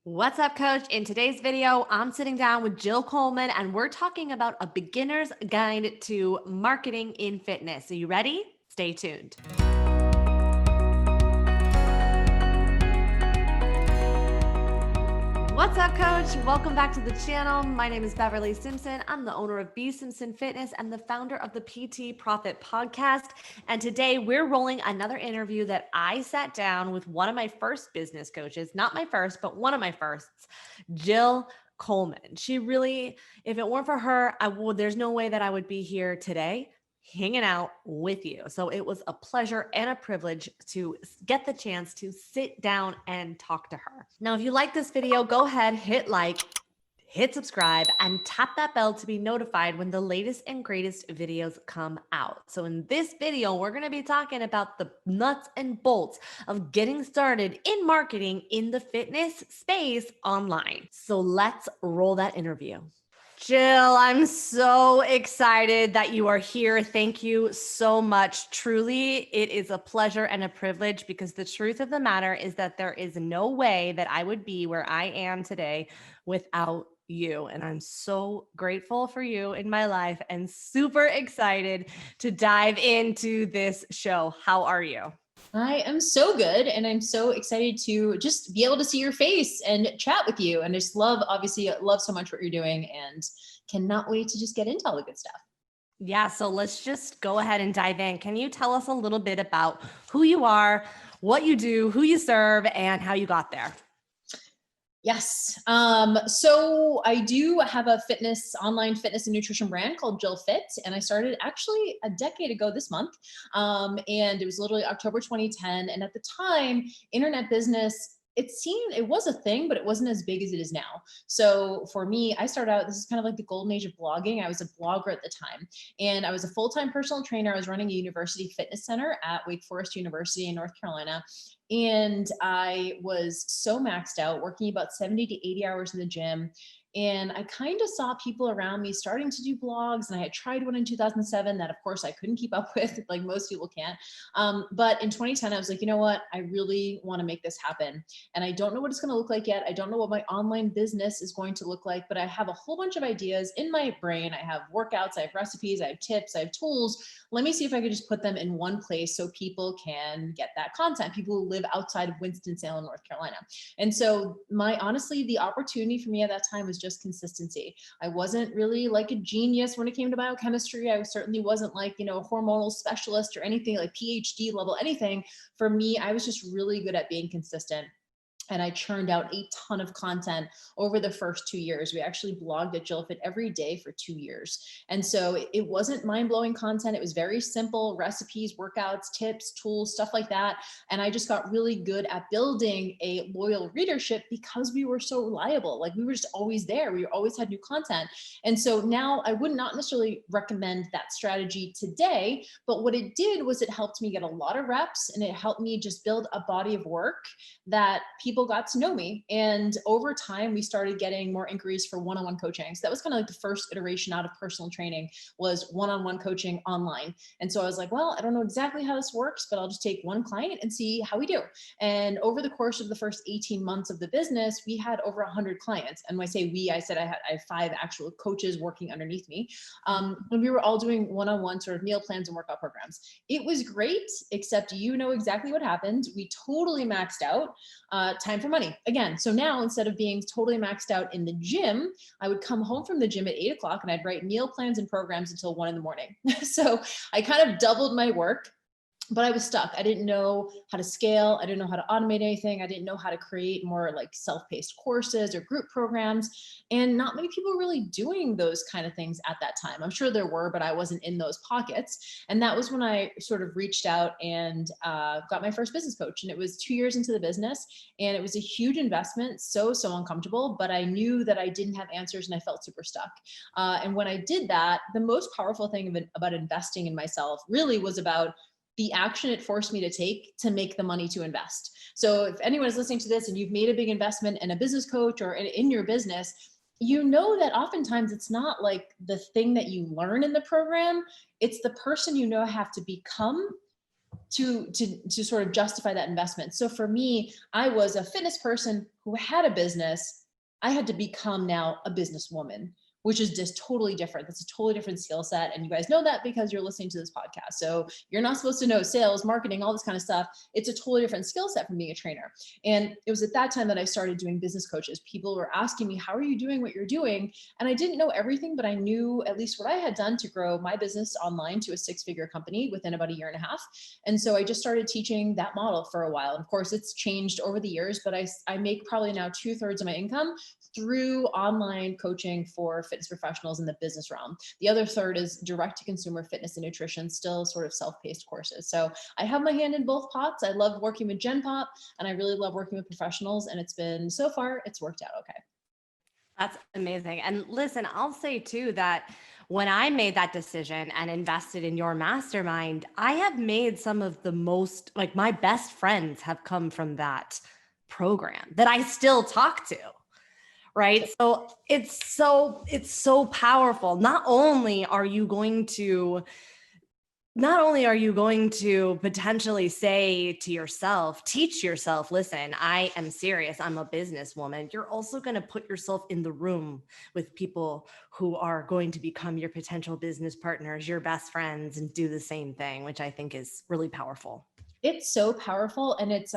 What's up, coach? In today's video, I'm sitting down with Jill Coleman and we're talking about a beginner's guide to marketing in fitness. Are you ready? Stay tuned. What's up, coach? Welcome back to the channel. My name is Beverly Simpson. I'm the owner of B Simpson Fitness and the founder of the PT Profit Podcast. And today we're rolling another interview that I sat down with one of my first business coaches, not my first, but one of my firsts, Jill Coleman. She really, if it weren't for her, there's no way that I would be here today hanging out with you. So it was a pleasure and a privilege to get the chance to sit down and talk to her. Now, if you like this video, go ahead, hit like, hit subscribe, and tap that bell to be notified when the latest and greatest videos come out. So in this video, we're going to be talking about the nuts and bolts of getting started in marketing in the fitness space online. So let's roll that interview. Jill, I'm so excited that you are here. Thank you so much. Truly, it is a pleasure and a privilege because the truth of the matter is that there is no way that I would be where I am today without you. And I'm so grateful for you in my life and super excited to dive into this show. How are you? I am so good. And I'm so excited to just be able to see your face and chat with you. And I just love so much what you're doing and cannot wait to just get into all the good stuff. Yeah, so let's just go ahead and dive in. Can you tell us a little bit about who you are, what you do, who you serve, and how you got there? Yes. So I do have a online fitness and nutrition brand called Jill Fit. And I started actually a decade ago this month. And it was literally October 2010. And at the time, internet business, it was a thing, but it wasn't as big as it is now. So for me, I started out, this is kind of like the golden age of blogging. I was a blogger at the time and I was a full-time personal trainer. I was running a university fitness center at Wake Forest University in North Carolina. And I was so maxed out, working about 70 to 80 hours in the gym. And I kind of saw people around me starting to do blogs. And I had tried one in 2007 that, of course, I couldn't keep up with, like most people can't. But in 2010, I was like, you know what? I really want to make this happen. And I don't know what it's going to look like yet. I don't know what my online business is going to look like, but I have a whole bunch of ideas in my brain. I have workouts, I have recipes, I have tips, I have tools. Let me see if I could just put them in one place so people can get that content, people who live outside of Winston-Salem, North Carolina. And so honestly, the opportunity for me at that time was just consistency. I wasn't really like a genius when it came to biochemistry. I certainly wasn't like, a hormonal specialist or anything like PhD level, anything. For me, I was just really good at being consistent. And I churned out a ton of content over the first 2 years. We actually blogged at Jill Fit every day for 2 years. And so it wasn't mind-blowing content. It was very simple recipes, workouts, tips, tools, stuff like that. And I just got really good at building a loyal readership because we were so reliable. Like we were just always there. We always had new content. And so now I would not necessarily recommend that strategy today, but what it did was it helped me get a lot of reps and it helped me just build a body of work that people got to know me. And over time, we started getting more inquiries for one-on-one coaching. So that was kind of like the first iteration out of personal training, was one-on-one coaching online. And so I was like, well, I don't know exactly how this works, but I'll just take one client and see how we do. And over the course of the first 18 months of the business, we had over 100 clients. And when I say we, I said I have 5 actual coaches working underneath me. And we were all doing one-on-one sort of meal plans and workout programs. It was great, except you know exactly what happened. We totally maxed out. Time for money again. So now instead of being totally maxed out in the gym, I would come home from the gym at 8 o'clock and I'd write meal plans and programs until 1 a.m. So I kind of doubled my work. But I was stuck. I didn't know how to scale. I didn't know how to automate anything. I didn't know how to create more like self-paced courses or group programs. And not many people were really doing those kind of things at that time. I'm sure there were, but I wasn't in those pockets. And that was when I sort of reached out and got my first business coach. And it was 2 years into the business. And it was a huge investment, so uncomfortable, but I knew that I didn't have answers and I felt super stuck. And when I did that, the most powerful thing about investing in myself really was about the action it forced me to take to make the money to invest. So if anyone is listening to this and you've made a big investment in a business coach or in your business, you know that oftentimes it's not like the thing that you learn in the program, it's the person you know have to become to sort of justify that investment. So for me, I was a fitness person who had a business. I had to become now a businesswoman, which is just totally different. That's a totally different skill set. And you guys know that because you're listening to this podcast. So you're not supposed to know sales, marketing, all this kind of stuff. It's a totally different skill set from being a trainer. And it was at that time that I started doing business coaches. People were asking me, how are you doing what you're doing? And I didn't know everything, but I knew at least what I had done to grow my business online to a 6-figure company within about a year and a half. And so I just started teaching that model for a while. And of course, it's changed over the years, but I make probably now 2/3 of my income through online coaching for fitness professionals in the business realm. The other third is direct to consumer fitness and nutrition, still sort of self-paced courses. So I have my hand in both pots. I love working with Gen Pop and I really love working with professionals. And it's been, so far, it's worked out okay. That's amazing. And listen, I'll say too that when I made that decision and invested in your mastermind, I have made some of the most, like my best friends have come from that program that I still talk to. Right. So it's so powerful. Not only are you going to potentially say to yourself, teach yourself, listen, I am serious. I'm a businesswoman. You're also going to put yourself in the room with people who are going to become your potential business partners, your best friends, and do the same thing, which I think is really powerful. It's so powerful. And it's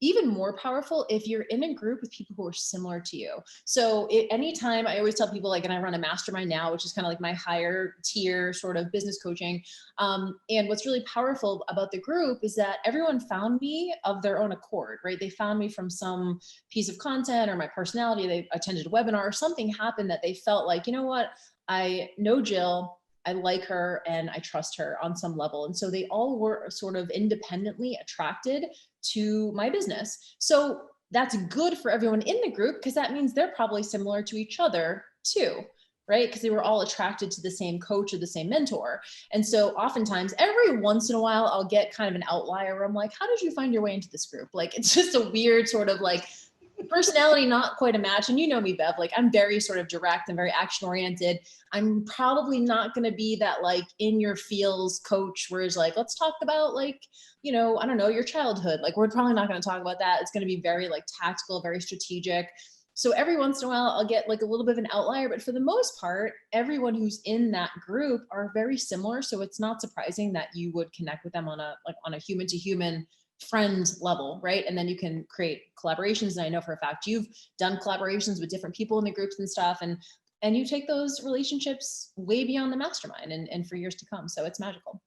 even more powerful if you're in a group with people who are similar to you. So anytime, I always tell people, like, and I run a mastermind now, which is kind of like my higher tier sort of business coaching. And what's really powerful about the group is that everyone found me of their own accord, right? They found me from some piece of content or my personality. They attended a webinar or something happened that they felt like, you know what, I know Jill, I like her and I trust her on some level. And so they all were sort of independently attracted to my business. So that's good for everyone in the group because that means they're probably similar to each other too, right? Because they were all attracted to the same coach or the same mentor. And so oftentimes, every once in a while, I'll get kind of an outlier where I'm like, how did you find your way into this group? Like, it's just a weird sort of like personality, not quite a match. And you know me, Bev, like I'm very sort of direct and very action oriented. I'm probably not going to be that like in your feels coach where it's like, let's talk about like, you know, I don't know, your childhood. Like we're probably not going to talk about that. It's going to be very like tactical, very strategic. So every once in a while I'll get like a little bit of an outlier, but for the most part, everyone who's in that group are very similar. So it's not surprising that you would connect with them on a human to human friend level, right? And then you can create collaborations. And I know for a fact you've done collaborations with different people in the groups and stuff. And you take those relationships way beyond the mastermind and for years to come. So it's magical.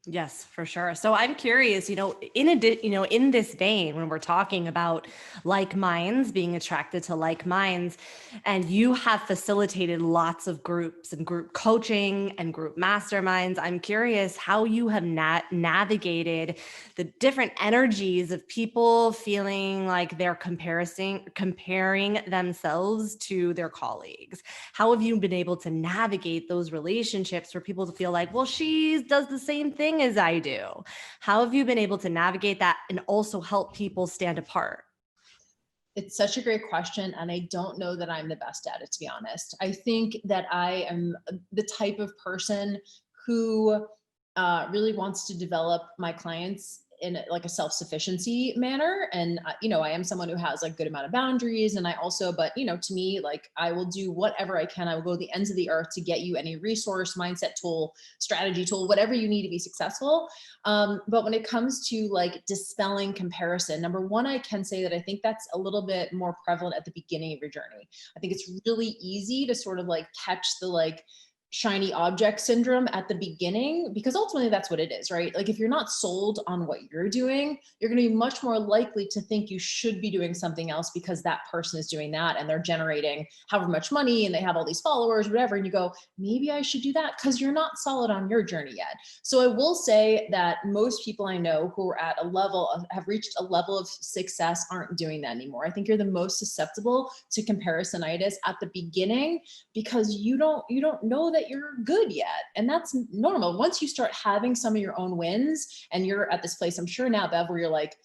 Yes, for sure. So I'm curious, in this vein, when we're talking about like minds, being attracted to like minds, and you have facilitated lots of groups and group coaching and group masterminds, I'm curious how you have navigated the different energies of people feeling like they're comparing themselves to their colleagues. How have you been able to navigate those relationships for people to feel like, well, she does the same thing as I do? How have you been able to navigate that and also help people stand apart? It's such a great question. And I don't know that I'm the best at it, to be honest. I think that I am the type of person who really wants to develop my clients in like a self-sufficiency manner. And, I am someone who has like good amount of boundaries. And I also, but to me, like I will do whatever I can. I will go to the ends of the earth to get you any resource, mindset tool, strategy tool, whatever you need to be successful. But when it comes to like dispelling comparison, number one, I can say that I think that's a little bit more prevalent at the beginning of your journey. I think it's really easy to sort of like catch the like shiny object syndrome at the beginning, because ultimately that's what it is, right? Like if you're not sold on what you're doing, you're going to be much more likely to think you should be doing something else because that person is doing that and they're generating however much money and they have all these followers, whatever. And you go, maybe I should do that, because you're not solid on your journey yet. So I will say that most people I know who are at a level of, have reached a level of success aren't doing that anymore. I think you're the most susceptible to comparisonitis at the beginning because you don't know that you're good yet. And that's normal. Once you start having some of your own wins and you're at this place, I'm sure now, Bev, where you're like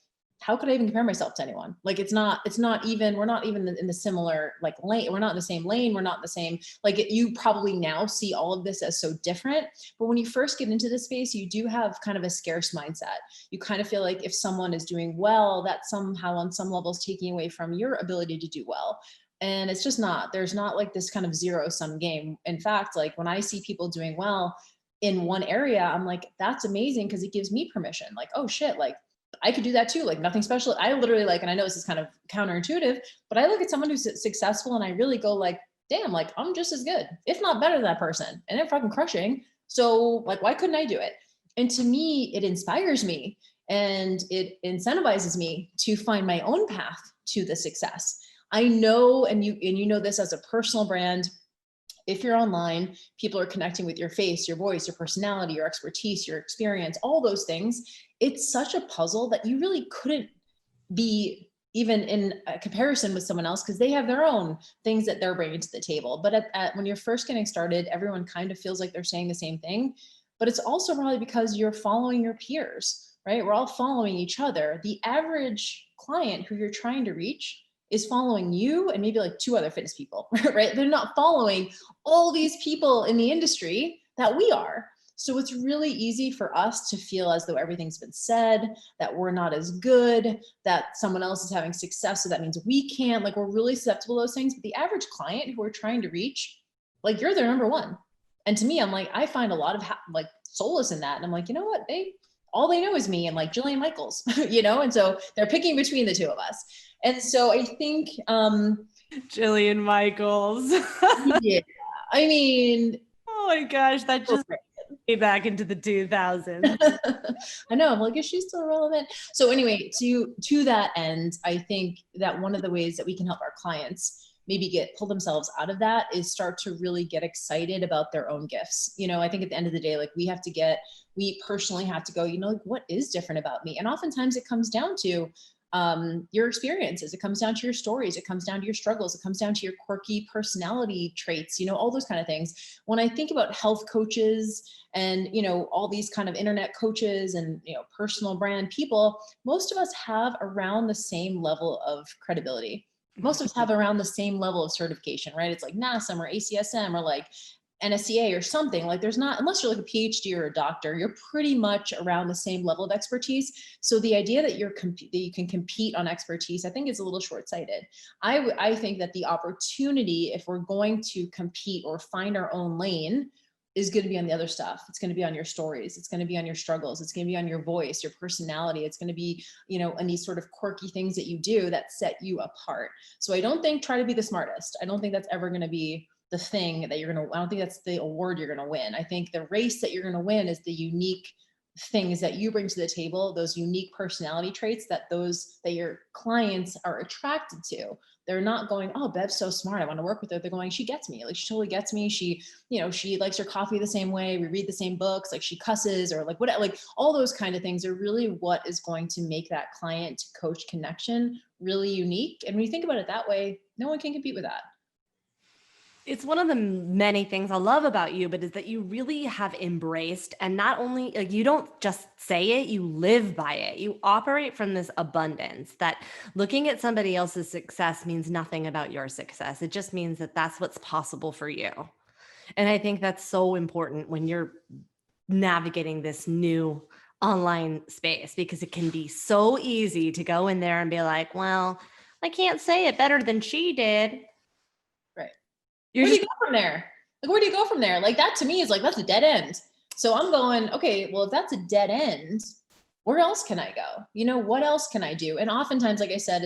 how could I even compare myself to anyone? Like, it's not even, we're not even in the similar like lane. We're not in the same lane. We're not in the same, like you probably now see all of this as so different. But when you first get into this space, you do have kind of a scarce mindset. You kind of feel like if someone is doing well, that somehow on some levels taking away from your ability to do well. And it's just not, there's not like this kind of zero sum game. In fact, like when I see people doing well in one area, I'm like, that's amazing, because it gives me permission. Like, oh shit, like I could do that too. Like nothing special. I literally like, and I know this is kind of counterintuitive, but I look at someone who's successful and I really go like, damn, like I'm just as good, if not better than that person. And they're fucking crushing. So like, why couldn't I do it? And to me, it inspires me and it incentivizes me to find my own path to the success. I know, and you know this as a personal brand, if you're online, people are connecting with your face, your voice, your personality, your expertise, your experience, all those things. It's such a puzzle that you really couldn't be even in a comparison with someone else, because they have their own things that they're bringing to the table. But when you're first getting started, everyone kind of feels like they're saying the same thing. But it's also probably because you're following your peers, right? We're all following each other. The average client who you're trying to reach is following you and maybe like two other fitness people, right? They're not following all these people in the industry that we are. So it's really easy for us to feel as though everything's been said, that we're not as good, that someone else is having success, so that means we can't. Like, we're really susceptible to those things. But the average client who we're trying to reach, like, you're their number one. And to me, I'm like, I find a lot of like solace in that. And I'm like, you know what? All they know is me and like Jillian Michaels, you know? And so they're picking between the two of us. And so I think, Jillian Michaels. yeah, I mean, Oh my gosh, that just me back into the 2000s. I know. I'm like, is she still relevant? So anyway, to that end, I think that one of the ways that we can help our clients maybe pull themselves out of that is start to really get excited about their own gifts. You know, I think at the end of the day, like we personally have to go, you know, like what is different about me? And oftentimes it comes down to your experiences. It comes down to your stories. It comes down to your struggles. It comes down to your quirky personality traits, you know, all those kind of things. When I think about health coaches and, you know, all these kind of internet coaches and, you know, personal brand people, most of us have around the same level of credibility. Most of us have around the same level of certification, right? It's like NASM or ACSM or like NSCA or something. Like there's not, unless you're like a PhD or a doctor, you're pretty much around the same level of expertise. So the idea that that you can compete on expertise, I think is a little short-sighted. I think that the opportunity, if we're going to compete or find our own lane, is going to be on the other stuff. It's going to be on your stories. It's going to be on your struggles. It's going to be on your voice, your personality. It's going to be, you know, and these sort of quirky things that you do that set you apart. So I don't think try to be the smartest. I don't think that's ever going to be the thing that you're going to, I don't think that's the award you're going to win. I think the race that you're going to win is the unique things that you bring to the table, those unique personality traits that your clients are attracted to. They're not going, oh, Bev's so smart, I want to work with her. They're going, she gets me. Like, she totally gets me. She, you know, she likes her coffee the same way. We read the same books. Like, she cusses, or like what, like all those kind of things are really what is going to make that client to coach connection really unique. And when you think about it that way, no one can compete with that. It's one of the many things I love about you, but is that you really have embraced, and not only like you don't just say it, you live by it. You operate from this abundance that looking at somebody else's success means nothing about your success. It just means that that's what's possible for you. And I think that's so important when you're navigating this new online space, because it can be so easy to go in there and be like, well, I can't say it better than she did. Right. You're Where do just you go from there? Like, where do you go from there? Like, that to me is like, that's a dead end. So I'm going, okay, well, if that's a dead end, where else can I go? You know, what else can I do? And oftentimes, like I said,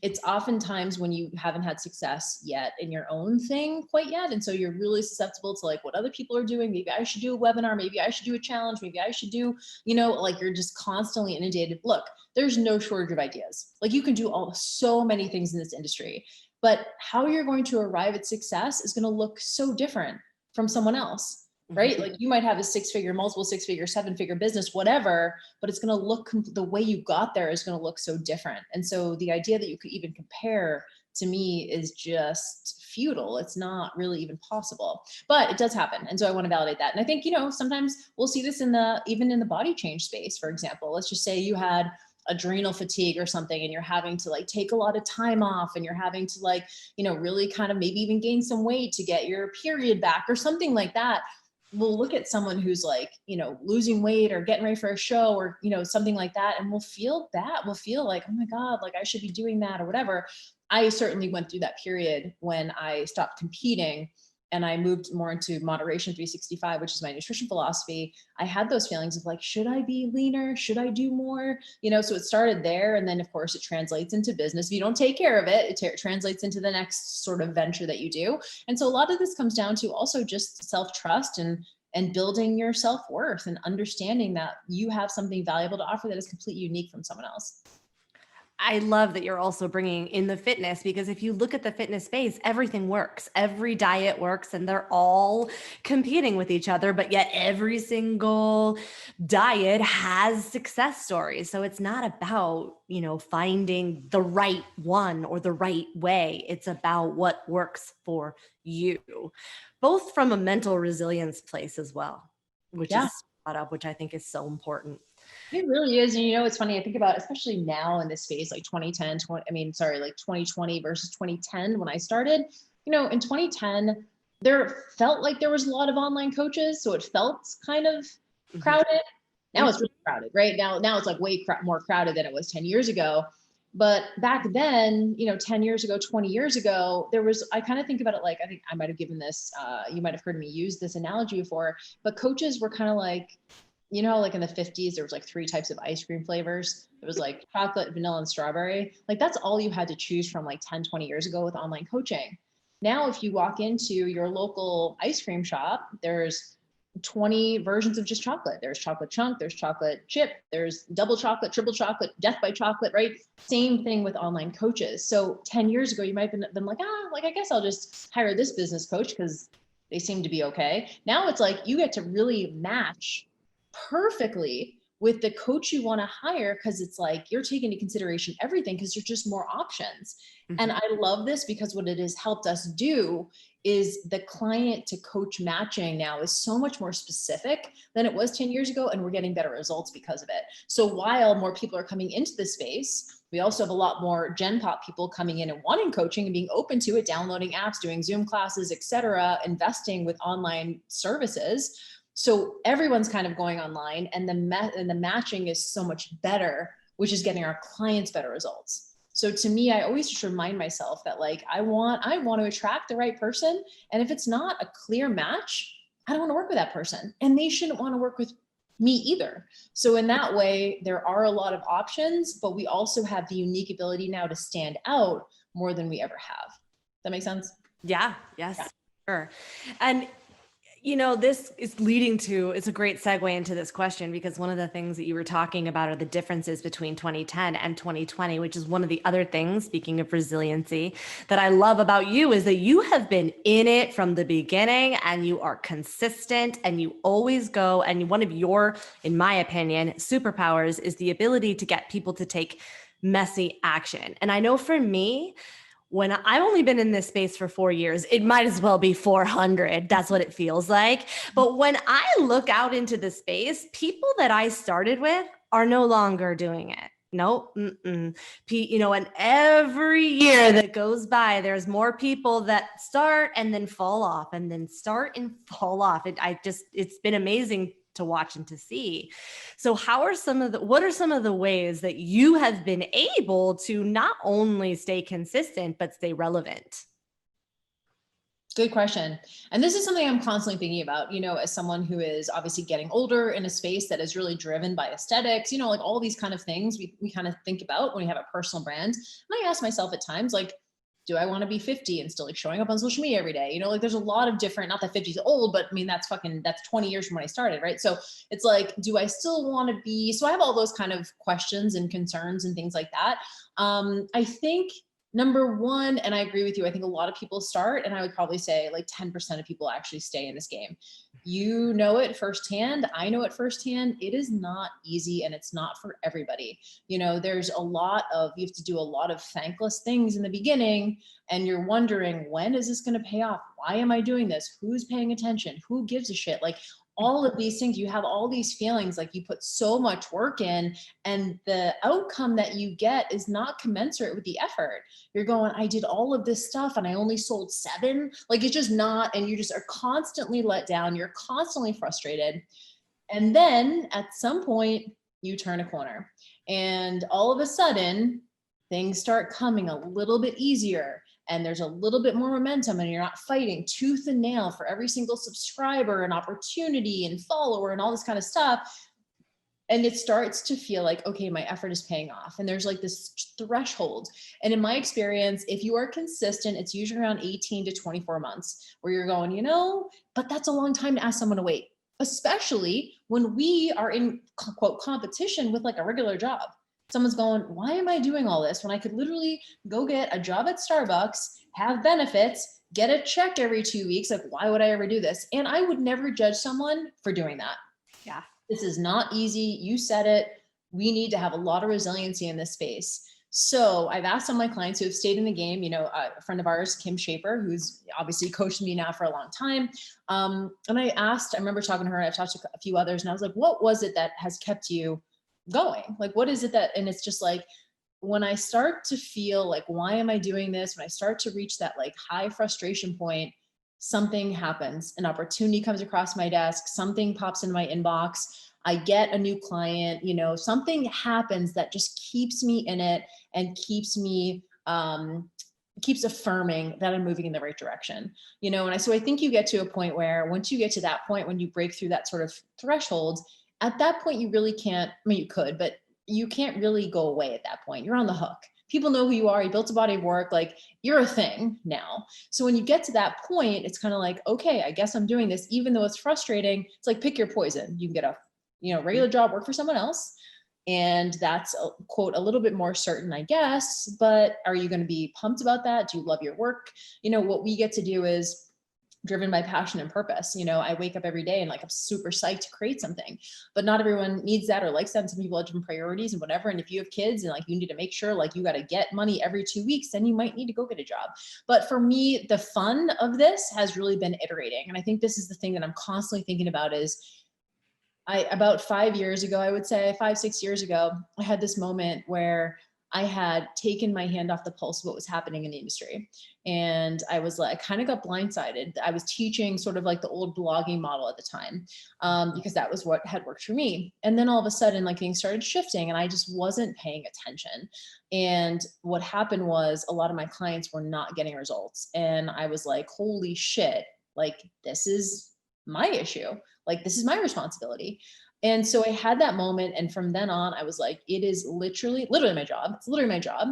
it's oftentimes when you haven't had success yet in your own thing quite yet. And so you're really susceptible to like what other people are doing. Maybe I should do a webinar. Maybe I should do a challenge. Maybe I should do, you know, like you're just constantly inundated. Look, there's no shortage of ideas. Like, you can do so many things in this industry, but how you're going to arrive at success is going to look so different from someone else, right? Like, you might have a six-figure, multiple six-figure, seven-figure business, whatever, but it's going to look, the way you got there is going to look so different. And so the idea that you could even compare, to me, is just futile. It's not really even possible, but it does happen. And so I want to validate that. And I think, you know, sometimes we'll see this even in the body change space. For example, let's just say you had adrenal fatigue or something, and you're having to like take a lot of time off, and you're having to like, really kind of maybe even gain some weight to get your period back or something like that, we'll look at someone who's like, losing weight or getting ready for a show or, something like that. And we'll feel bad. We'll feel like, oh my God, like I should be doing that or whatever. I certainly went through that period when I stopped competing and I moved more into moderation 365, which is my nutrition philosophy. I had those feelings of like, should I be leaner? Should I do more? So it started there. And then of course it translates into business. If you don't take care of it, it translates into the next sort of venture that you do. And so a lot of this comes down to also just self-trust and building your self-worth and understanding that you have something valuable to offer that is completely unique from someone else. I love that you're also bringing in the fitness, because if you look at the fitness space, everything works. Every diet works and they're all competing with each other, but yet every single diet has success stories. So it's not about, finding the right one or the right way. It's about what works for you, both from a mental resilience place as well, which Yeah. is brought up, which I think is so important. It really is. And it's funny. I think about, especially now in this space, like 2020 versus 2010, when I started, in 2010, there felt like there was a lot of online coaches. So it felt kind of crowded. Now it's really crowded, right? Now it's like way more crowded than it was 10 years ago. But back then, 10 years ago, 20 years ago, I kind of think about it like, I think I might've given this, you might've heard me use this analogy before, but coaches were kind of like, like in the 50s, there was like 3 types of ice cream flavors. It was like chocolate, vanilla, and strawberry. Like that's all you had to choose from like 10, 20 years ago with online coaching. Now, if you walk into your local ice cream shop, there's 20 versions of just chocolate. There's chocolate chunk, there's chocolate chip, there's double chocolate, triple chocolate, death by chocolate, right? Same thing with online coaches. So 10 years ago, you might have been like, I guess I'll just hire this business coach because they seem to be okay. Now it's like you get to really match perfectly with the coach you want to hire, because it's like you're taking into consideration everything because there's just more options. Mm-hmm. And I love this because what it has helped us do is the client to coach matching now is so much more specific than it was 10 years ago, and we're getting better results because of it. So while more people are coming into the space, we also have a lot more Gen Pop people coming in and wanting coaching and being open to it, downloading apps, doing Zoom classes, etc., investing with online services. So everyone's kind of going online, and the matching is so much better, which is getting our clients better results. So to me, I always just remind myself that like, I want to attract the right person. And if it's not a clear match, I don't want to work with that person, and they shouldn't want to work with me either. So in that way, there are a lot of options, but we also have the unique ability now to stand out more than we ever have. That make sense? Yeah. Yes. Yeah. Sure. And this is it's a great segue into this question, because one of the things that you were talking about are the differences between 2010 and 2020, which is one of the other things, speaking of resiliency, that I love about you is that you have been in it from the beginning and you are consistent and you always go. And one of your, in my opinion, superpowers is the ability to get people to take messy action. And I know for me, when I've only been in this space for 4 years, it might as well be 400. That's what it feels like. But when I look out into the space, people that I started with are no longer doing it. Nope. And every year that goes by, there's more people that start and then fall off and then start and fall off. It's been amazing to watch and to see. So what are some of the ways that you have been able to not only stay consistent, but stay relevant? Good question. And this is something I'm constantly thinking about, as someone who is obviously getting older in a space that is really driven by aesthetics, like all these kind of things we kind of think about when we have a personal brand. And I ask myself at times, like, do I want to be 50 and still like showing up on social media every day? Like there's a lot of different, not that 50 is old, but I mean, that's 20 years from when I started, right? So it's like, do I still want to be, so I have all those kind of questions and concerns and things like that. I think number one, and I agree with you, I think a lot of people start, and I would probably say like 10% of people actually stay in this game. You know it firsthand. I know it firsthand. It is not easy, and it's not for everybody. There's you have to do a lot of thankless things in the beginning, and you're wondering, when is this going to pay off? Why am I doing this? Who's paying attention? Who gives a shit? Like all of these things, you have all these feelings, like you put so much work in, and the outcome that you get is not commensurate with the effort. You're going, I did all of this stuff and I only sold 7. Like it's just not, and you just are constantly let down. You're constantly frustrated. And then at some point you turn a corner and all of a sudden things start coming a little bit easier, and there's a little bit more momentum, and you're not fighting tooth and nail for every single subscriber and opportunity and follower and all this kind of stuff. And it starts to feel like, okay, my effort is paying off. And there's like this threshold. And in my experience, if you are consistent, it's usually around 18 to 24 months where you're going, but that's a long time to ask someone to wait, especially when we are in quote competition with like a regular job. Someone's going, why am I doing all this when I could literally go get a job at Starbucks, have benefits, get a check every 2 weeks? Like, why would I ever do this? And I would never judge someone for doing that. Yeah. This is not easy. You said it. We need to have a lot of resiliency in this space. So I've asked some of my clients who have stayed in the game, a friend of ours, Kim Shaper, who's obviously coached me now for a long time. And I remember talking to her, I've talked to a few others, and I was like, what was it that has kept you going? Like, what is it that, and it's just like, when I start to feel like, why am I doing this? When I start to reach that like high frustration point, something happens, an opportunity comes across my desk, something pops into my inbox, I get a new client, something happens that just keeps me in it and keeps me, keeps affirming that I'm moving in the right direction, so I think you get to a point where once you get to that point, when you break through that sort of threshold, at that point, you really can't, you could, but you can't really go away at that point. You're on the hook. People know who you are. You built a body of work. Like you're a thing now. So when you get to that point, it's kind of like, okay, I guess I'm doing this, even though it's frustrating. It's like, pick your poison. You can get a, regular job, work for someone else. And that's quote, a little bit more certain, I guess, but are you going to be pumped about that? Do you love your work? What we get to do is driven by passion and purpose. I wake up every day and like, I'm super psyched to create something, but not everyone needs that or likes that. And some people have different priorities and whatever. And if you have kids and like, you need to make sure like you got to get money every 2 weeks, then you might need to go get a job. But for me, the fun of this has really been iterating. And I think this is the thing that I'm constantly thinking about is about 5 years ago, I would say 5, 6 years ago, I had this moment where I had taken my hand off the pulse of what was happening in the industry. And I was like, I kind of got blindsided. I was teaching sort of like the old blogging model at the time, because that was what had worked for me. And then all of a sudden, like things started shifting and I just wasn't paying attention. And what happened was a lot of my clients were not getting results. And I was like, holy shit, like this is my issue. Like this is my responsibility. And so I had that moment. And from then on, I was like, it is literally my job. It's literally my job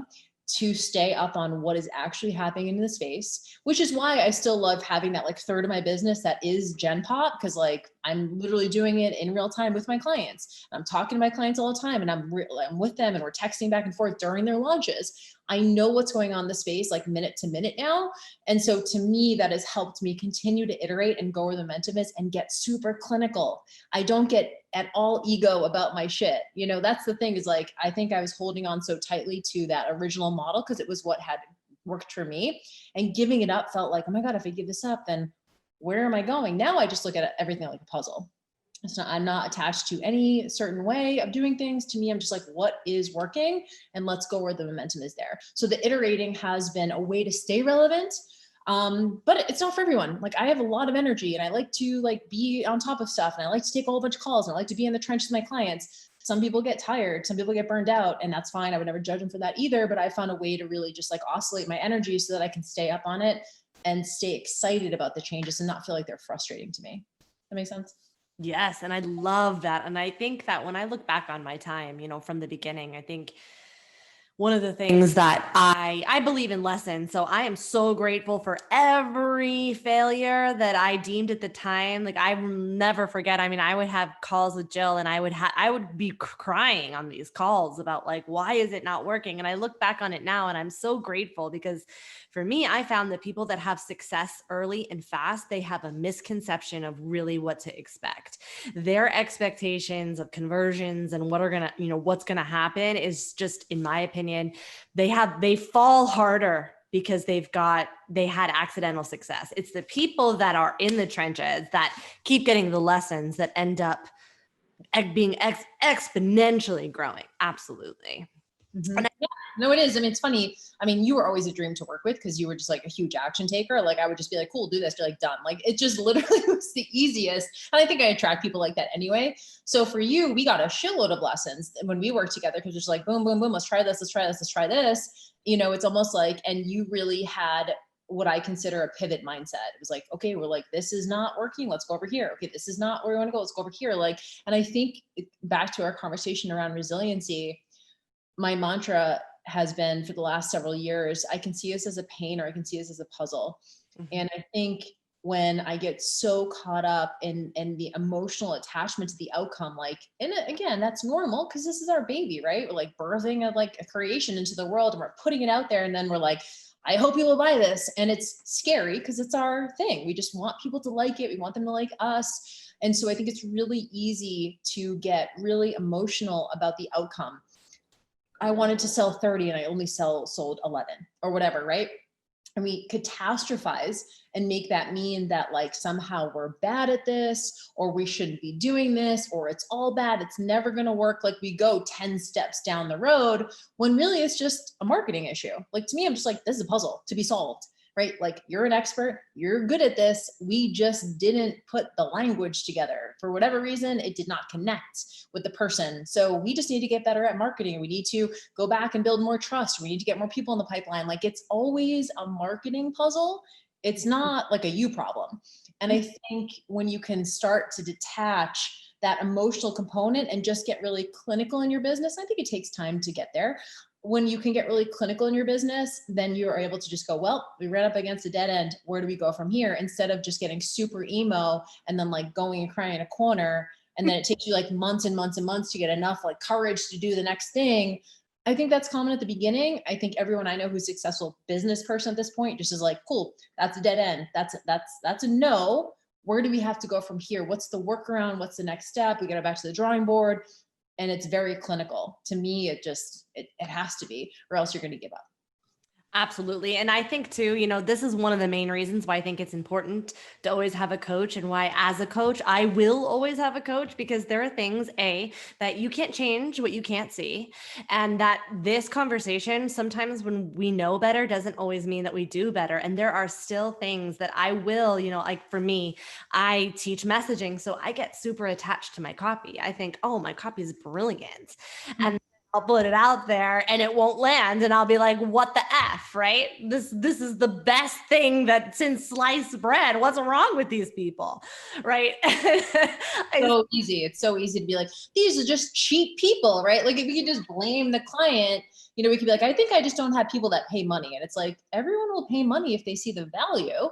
to stay up on what is actually happening in the space, which is why I still love having that like third of my business that is Gen Pop. Cause like I'm literally doing it in real time with my clients. I'm talking to my clients all the time and I'm with them and we're texting back and forth during their launches. I know what's going on in the space like minute to minute now. And so to me, that has helped me continue to iterate and go where the momentum is and get super clinical. I don't get at all ego about my shit. That's the thing is like, I think I was holding on so tightly to that original model because it was what had worked for me, and giving it up felt like, oh my God, if I give this up, then where am I going? Now I just look at everything like a puzzle. I'm not attached to any certain way of doing things. To me, I'm just like, what is working? And let's go where the momentum is there. So the iterating has been a way to stay relevant. But it's not for everyone. Like I have a lot of energy and I like to like be on top of stuff and I like to take a whole bunch of calls and I like to be in the trench with my clients. Some people get tired, some people get burned out, and that's fine. I would never judge them for that either. But I found a way to really just like oscillate my energy so that I can stay up on it and stay excited about the changes and not feel like they're frustrating to me. That makes sense? Yes. And I love that. And I think that when I look back on my time, from the beginning, I think one of the things that I believe in lessons. So I am so grateful for every failure that I deemed at the time. Like I will never forget. I mean, I would have calls with Jill and I would be crying on these calls about like, why is it not working? And I look back on it now and I'm so grateful because for me, I found that people that have success early and fast, they have a misconception of really what to expect. Their expectations of conversions and what's going to happen is just, in my opinion, they fall harder because they had accidental success. It's the people that are in the trenches that keep getting the lessons that end up being exponentially growing. Absolutely. Mm-hmm. Yeah, no, it is. I mean, it's funny. I mean, you were always a dream to work with because you were just like a huge action taker. Like I would just be like, cool, do this. You're like, done. Like it just literally was the easiest. And I think I attract people like that anyway. So for you, we got a shitload of lessons when we worked together because it's like, boom, boom, boom. Let's try this. Let's try this. Let's try this. You know, it's almost like, and you really had what I consider a pivot mindset. It was like, okay, we're like, this is not working. Let's go over here. Okay, this is not where we want to go. Let's go over here. Like, and I think back to our conversation around resiliency, my mantra has been for the last several years, I can see this as a pain or I can see this as a puzzle. Mm-hmm. And I think when I get so caught up in the emotional attachment to the outcome, like, and again, that's normal because this is our baby, right? We're like birthing a creation into the world and we're putting it out there. And then we're like, I hope people buy this. And it's scary because it's our thing. We just want people to like it. We want them to like us. And so I think it's really easy to get really emotional about the outcome. I wanted to sell 30 and I only sold 11 or whatever, right? And we catastrophize and make that mean that like somehow we're bad at this or we shouldn't be doing this or it's all bad. It's never going to work. Like we go 10 steps down the road when really it's just a marketing issue. Like to me, I'm just like, this is a puzzle to be solved, right? Like you're an expert, you're good at this. We just didn't put the language together. For whatever reason, it did not connect with the person. So we just need to get better at marketing. We need to go back and build more trust. We need to get more people in the pipeline. Like it's always a marketing puzzle. It's not like a you problem. And I think when you can start to detach that emotional component and just get really clinical in your business, I think it takes time to get there. When you can get really clinical in your business, then you're able to just go, well, we ran up against a dead end. Where do we go from here? Instead of just getting super emo and then like going and crying in a corner. And then it takes you like months and months and months to get enough like courage to do the next thing. I think that's common at the beginning. I think everyone I know who's a successful business person at this point just is like, cool, that's a dead end. That's a no. Where do we have to go from here? What's the workaround? What's the next step? We got to go back to the drawing board. And it's very clinical. To me, it has to be, or else you're going to give up. Absolutely. And I think too, this is one of the main reasons why I think it's important to always have a coach and why as a coach, I will always have a coach because there are things, that you can't change what you can't see. And that this conversation, sometimes when we know better doesn't always mean that we do better. And there are still things that I will, like for me, I teach messaging. So I get super attached to my copy. I think, oh, my copy is brilliant. And I'll put it out there and it won't land. And I'll be like, what the F, right? This is the best thing that since sliced bread. What's wrong with these people? Right. So easy. It's so easy to be like, these are just cheap people, right? Like if we could just blame the client, we could be like, I think I just don't have people that pay money. And it's like, everyone will pay money if they see the value.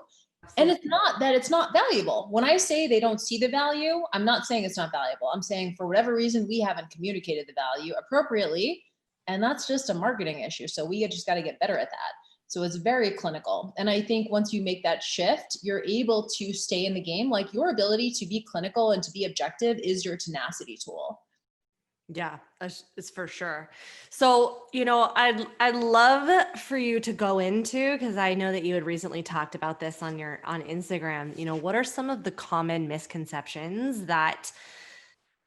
And it's not that it's not valuable. When I say they don't see the value, I'm not saying it's not valuable. I'm saying for whatever reason, we haven't communicated the value appropriately. And that's just a marketing issue. So we just got to get better at that. So it's very clinical. And I think once you make that shift, you're able to stay in the game. Like your ability to be clinical and to be objective is your tenacity tool. Yeah, it's for sure. So, I'd love for you to go into, because I know that you had recently talked about this on Instagram, what are some of the common misconceptions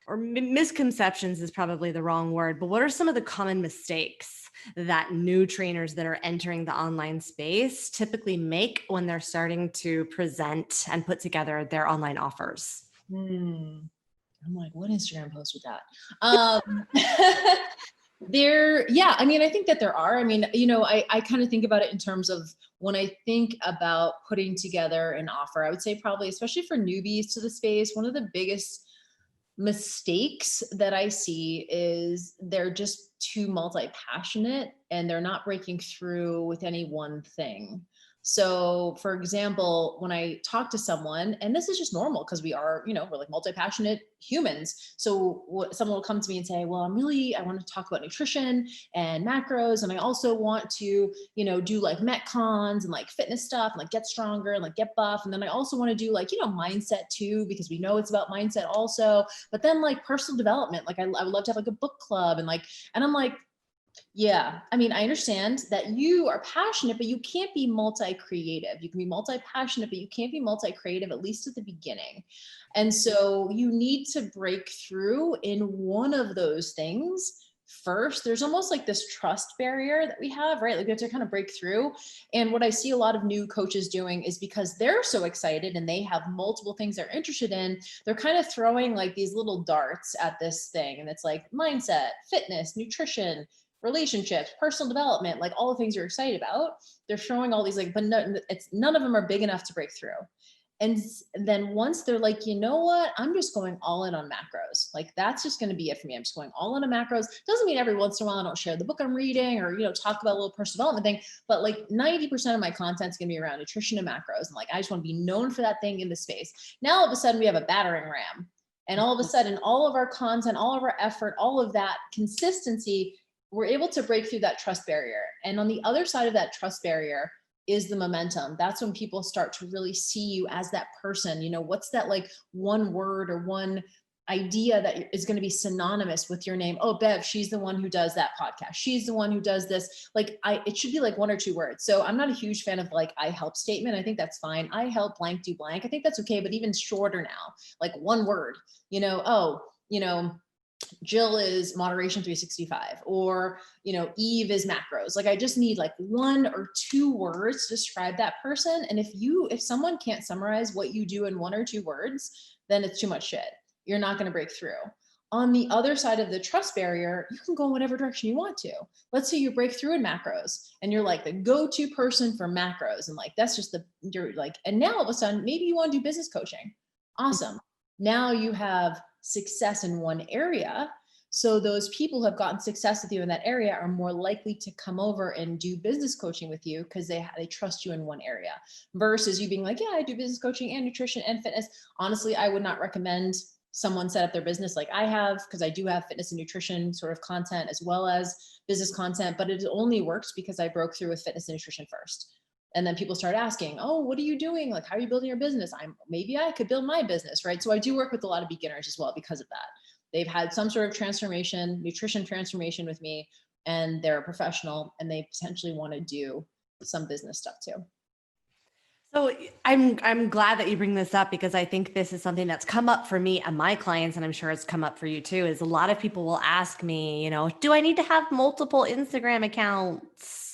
or misconceptions is probably the wrong word, but what are some of the common mistakes that new trainers that are entering the online space typically make when they're starting to present and put together their online offers? I'm like, what Instagram post with that? I think that there are. I kind of think about it in terms of when I think about putting together an offer, I would say probably, especially for newbies to the space, one of the biggest mistakes that I see is they're just too multi-passionate and they're not breaking through with any one thing. So for example, when I talk to someone, and this is just normal because we are, we're like multi-passionate humans. So someone will come to me and say, well, I want to talk about nutrition and macros. And I also want to, do like Metcons and like fitness stuff and like get stronger and like get buff. And then I also want to do like, mindset too, because we know it's about mindset also, but then like personal development, like I would love to have like a book club and I'm like, Yeah. I mean, I understand that you are passionate, but you can't be multi-creative. You can be multi-passionate, but you can't be multi-creative, at least at the beginning. And so you need to break through in one of those things first. There's almost like this trust barrier that we have, right? Like we have to kind of break through. And what I see a lot of new coaches doing is because they're so excited and they have multiple things they're interested in, they're kind of throwing like these little darts at this thing. And it's like mindset, fitness, nutrition, relationships, personal development, like all the things you're excited about. They're showing all these like, but no, it's none of them are big enough to break through. And then once they're like, you know what, I'm just going all in on macros. Like that's just going to be it for me. I'm just going all in on macros. Doesn't mean every once in a while I don't share the book I'm reading or, talk about a little personal development thing, but like 90% of my content is going to be around nutrition and macros. And like, I just want to be known for that thing in the space. Now, all of a sudden we have a battering ram, and all of a sudden, all of our content, all of our effort, all of that consistency, we're able to break through that trust barrier. And on the other side of that trust barrier is the momentum. That's when people start to really see you as that person. What's that like one word or one idea that is going to be synonymous with your name? Oh, Bev, she's the one who does that podcast. She's the one who does this. Like it should be like one or two words. So I'm not a huge fan of like, I help statement. I think that's fine. I help blank do blank. I think that's okay. But even shorter now, like one word, Jill is moderation 365, or, Eve is macros. Like I just need like one or two words to describe that person. And if someone can't summarize what you do in one or two words, then it's too much shit. You're not going to break through. On the other side of the trust barrier, you can go in whatever direction you want to. Let's say you break through in macros and you're like the go-to person for macros. And like, that's just you're like, and now all of a sudden, maybe you want to do business coaching. Awesome. Now you have success in one area. So those people who have gotten success with you in that area are more likely to come over and do business coaching with you because they trust you in one area, versus you being like, yeah, I do business coaching and nutrition and fitness. Honestly, I would not recommend someone set up their business like I have, because I do have fitness and nutrition sort of content as well as business content, but it only works because I broke through with fitness and nutrition first. And then people start asking, oh, what are you doing? Like, how are you building your business? Maybe I could build my business, right? So I do work with a lot of beginners as well because of that. They've had some sort of transformation, nutrition transformation with me, and they're a professional and they potentially want to do some business stuff too. So I'm glad that you bring this up, because I think this is something that's come up for me and my clients, and I'm sure it's come up for you too, is a lot of people will ask me, do I need to have multiple Instagram accounts?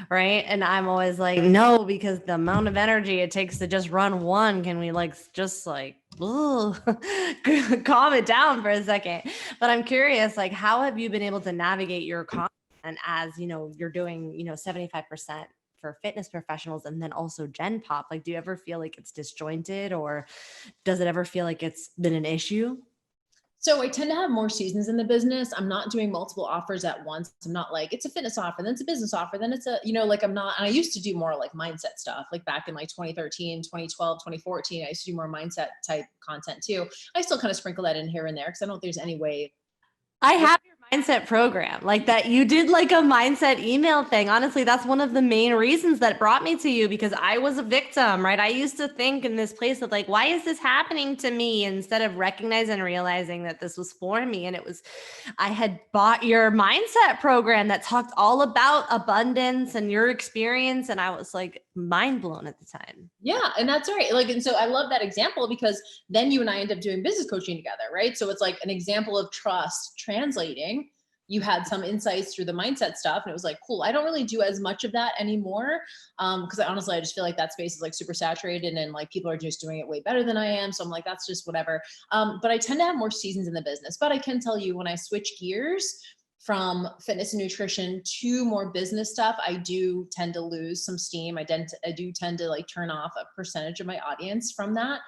Right. And I'm always like, no, because the amount of energy it takes to just run one, can we calm it down for a second? But I'm curious, like, how have you been able to navigate your content as, you're doing, 75% for fitness professionals and then also Gen Pop? Like, do you ever feel like it's disjointed, or does it ever feel like it's been an issue? So I tend to have more seasons in the business. I'm not doing multiple offers at once. I'm not like, it's a fitness offer, then it's a business offer, then it's I'm not, and I used to do more like mindset stuff, like back in like 2013, 2012, 2014, I used to do more mindset type content too. I still kind of sprinkle that in here and there because I don't think there's any way. I have your mindset program, like that. You did like a mindset email thing. Honestly, that's one of the main reasons that brought me to you, because I was a victim, right? I used to think in this place of like, why is this happening to me? Instead of recognizing and realizing that this was for me. And I had bought your mindset program that talked all about abundance and your experience. And I was like mind blown at the time. Yeah. And that's right. Like, and so I love that example because then you and I end up doing business coaching together, right? So it's like an example of trust translating. You had some insights through the mindset stuff, and it was like, cool. I don't really do as much of that anymore. Because I just feel like that space is like super saturated and like people are just doing it way better than I am. So I'm like, that's just whatever. But I tend to have more seasons in the business. But I can tell you, when I switch gears from fitness and nutrition to more business stuff, I do tend to lose some steam. I do tend to like turn off a percentage of my audience from that.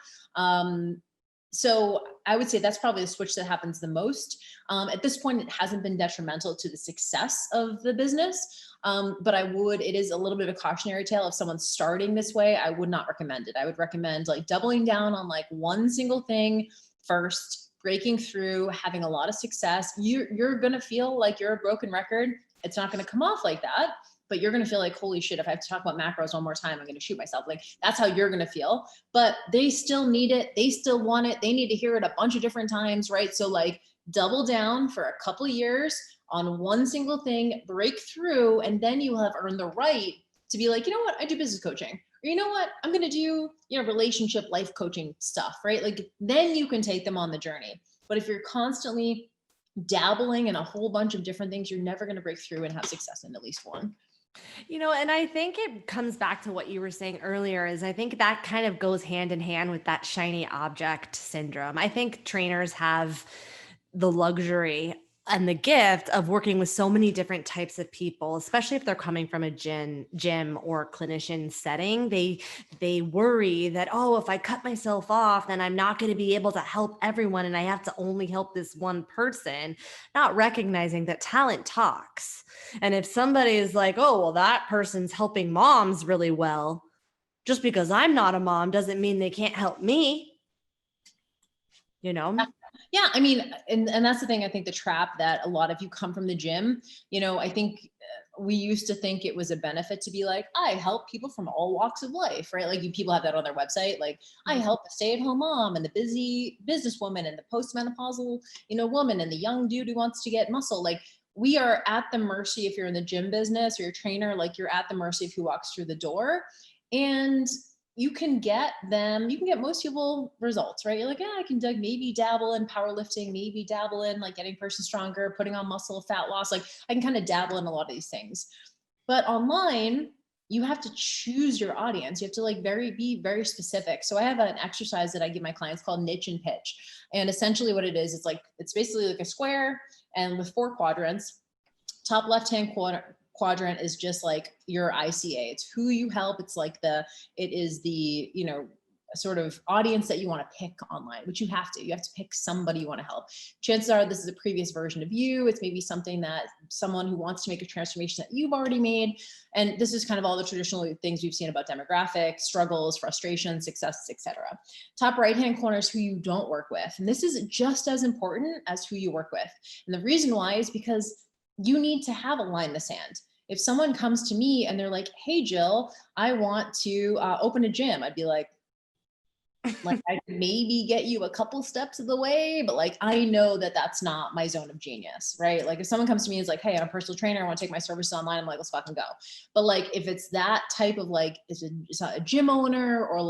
So I would say that's probably the switch that happens the most. At this point, it hasn't been detrimental to the success of the business. But it is a little bit of a cautionary tale. If someone's starting this way, I would not recommend it. I would recommend like doubling down on like one single thing first, breaking through, having a lot of success. You're going to feel like you're a broken record. It's not going to come off like that, but you're going to feel like, holy shit, if I have to talk about macros one more time, I'm going to shoot myself. Like that's how you're going to feel, but they still need it. They still want it. They need to hear it a bunch of different times. Right. So like double down for a couple of years on one single thing, break through, and then you will have earned the right to be like, you know what, I do business coaching. Or you know what, I'm going to do, relationship life coaching stuff, right? Like then you can take them on the journey. But if you're constantly dabbling in a whole bunch of different things, you're never going to break through and have success in at least one. And I think it comes back to what you were saying earlier is I think that kind of goes hand in hand with that shiny object syndrome. I think trainers have the luxury and the gift of working with so many different types of people, especially if they're coming from a gym or clinician setting. They worry that, oh, if I cut myself off, then I'm not going to be able to help everyone and I have to only help this one person, not recognizing that talent talks. And if somebody is like, oh, well, that person's helping moms really well, just because I'm not a mom doesn't mean they can't help me, Yeah, I mean, and that's the thing. I think the trap that a lot of you come from the gym, I think we used to think it was a benefit to be like, I help people from all walks of life, right? Like people have that on their website. Like I help the stay-at-home mom and the busy businesswoman and the postmenopausal, woman and the young dude who wants to get muscle. Like we are at the mercy, if you're in the gym business or you're a trainer, like you're at the mercy of who walks through the door. And you can get most people results, right? You're like, yeah, I can maybe dabble in powerlifting, maybe dabble in like getting person stronger, putting on muscle, fat loss. Like I can kind of dabble in a lot of these things. But online, you have to choose your audience. You have to be very specific. So I have an exercise that I give my clients called niche and pitch. And essentially what it is, it's basically like a square and with 4 quadrants. Top left-hand quadrant is just like your ICA. It's who you help. It is the, sort of audience that you want to pick online, which you have to pick somebody you want to help. Chances are this is a previous version of you. It's maybe someone who wants to make a transformation that you've already made. And this is kind of all the traditional things we've seen about demographics, struggles, frustrations, successes, etc. Top right-hand corner is who you don't work with. And this is just as important as who you work with. And the reason why is because you need to have a line in the sand. If someone comes to me and they're like, hey, Jill, I want to open a gym, I'd be like I could maybe get you a couple steps of the way, but I know that that's not my zone of genius, right? Like if someone comes to me and is like, hey, I'm a personal trainer, I want to take my services online, I'm like, let's fucking go. But if it's that type of it's not a gym owner or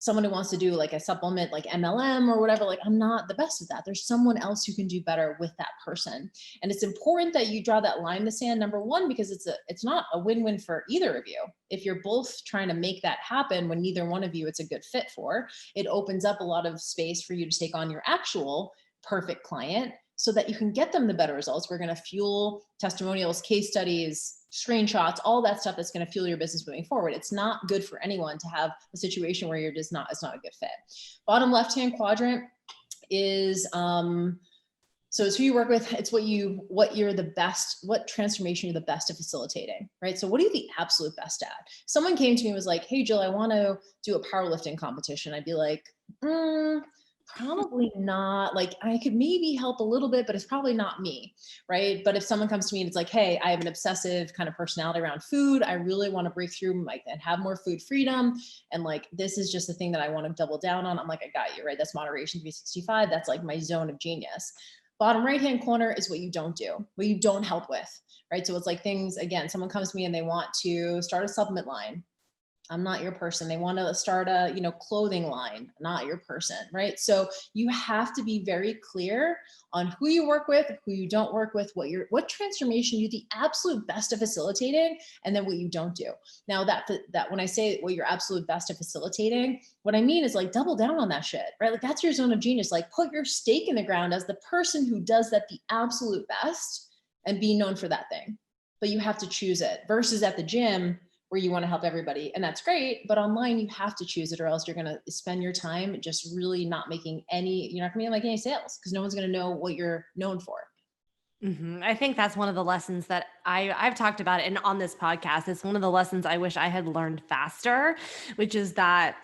someone who wants to do a supplement like MLM or whatever, I'm not the best at that. There's someone else who can do better with that person. And it's important that you draw that line in the sand, number one, because it's not a win-win for either of you. If you're both trying to make that happen when neither one of you it's a good fit for, it opens up a lot of space for you to take on your actual perfect client so that you can get them the better results. We're going to fuel testimonials, case studies, screenshots, all that stuff that's going to fuel your business moving forward. It's not good for anyone to have a situation where it's not a good fit. Bottom left-hand quadrant is, so it's who you work with. It's what transformation you're the best at facilitating, right? So what are you the absolute best at? Someone came to me and was like, hey, Jill, I want to do a powerlifting competition. I'd be like, probably not. I could maybe help a little bit, but it's probably not me, right? But if someone comes to me and it's like, hey, I have an obsessive kind of personality around food, I really want to break through and have more food freedom, and this is just the thing that I want to double down on, I'm like, I got you, right? That's moderation 365. That's my zone of genius. Bottom right-hand corner is what you don't do, what you don't help with, right? So it's things, again, someone comes to me and they want to start a supplement line. I'm not your person. They want to start a, clothing line, not your person, right? So you have to be very clear on who you work with, who you don't work with, what transformation you're the absolute best at facilitating, and then what you don't do. Now that when I say what you're absolute best at facilitating, what I mean is double down on that shit, right? That's your zone of genius. Put your stake in the ground as the person who does that the absolute best and be known for that thing. But you have to choose it versus at the gym, where you want to help everybody. And that's great. But online, you have to choose it, or else you're going to spend your time just really not making you're not going to make any sales because no one's going to know what you're known for. Mm-hmm. I think that's one of the lessons that I've talked about and on this podcast. It's one of the lessons I wish I had learned faster, which is that,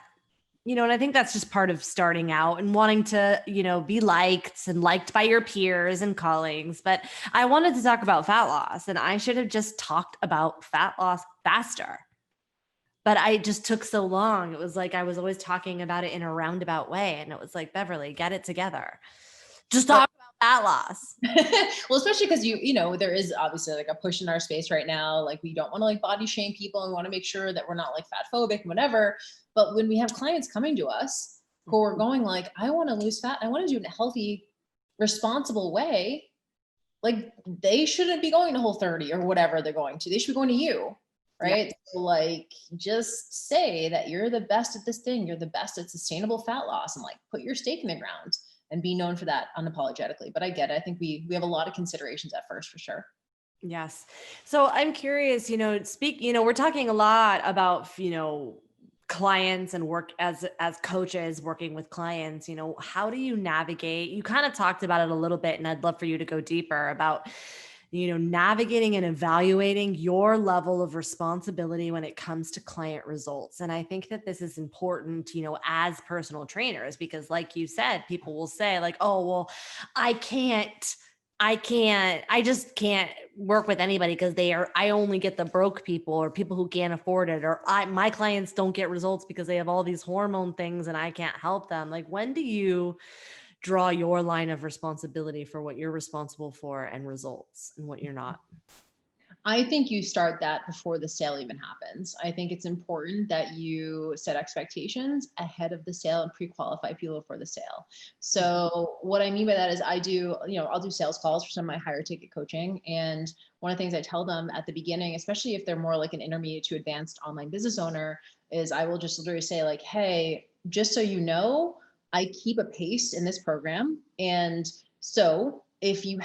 and I think that's just part of starting out and wanting to, be liked by your peers and colleagues. But I wanted to talk about fat loss, and I should have just talked about fat loss faster. But I just took so long. It was I was always talking about it in a roundabout way. And it was Beverly, get it together. Just talk about fat loss. Well, especially because there is obviously like a push in our space right now. Like we don't want to like body shame people and want to make sure that we're not like fat phobic and whatever. But when we have clients coming to us who are going like, I want to lose fat, I want to do it in a healthy, responsible way, like they shouldn't be going to Whole30 or whatever they're going to. They should be going to you. Right. Yeah. So like just say that you're the best at this thing. You're the best at sustainable fat loss, and like put your stake in the ground and be known for that unapologetically. But I get it. I think we have a lot of considerations at first for sure. Yes. So I'm curious, we're talking a lot about, clients and work as coaches working with clients. How do you navigate? You kind of talked about it a little bit, and I'd love for you to go deeper about, navigating and evaluating your level of responsibility when it comes to client results. And I think that this is important, as personal trainers, because like you said, people will say like, oh, well, I just can't work with anybody because I only get the broke people or people who can't afford it, or my clients don't get results because they have all these hormone things and I can't help them. Like, when do you draw your line of responsibility for what you're responsible for and results and what you're not? I think you start that before the sale even happens. I think it's important that you set expectations ahead of the sale and pre-qualify people for the sale. So what I mean by that is I'll do sales calls for some of my higher ticket coaching. And one of the things I tell them at the beginning, especially if they're more like an intermediate to advanced online business owner, is I will just literally say like, hey, just so you know, I keep a pace in this program. And so if you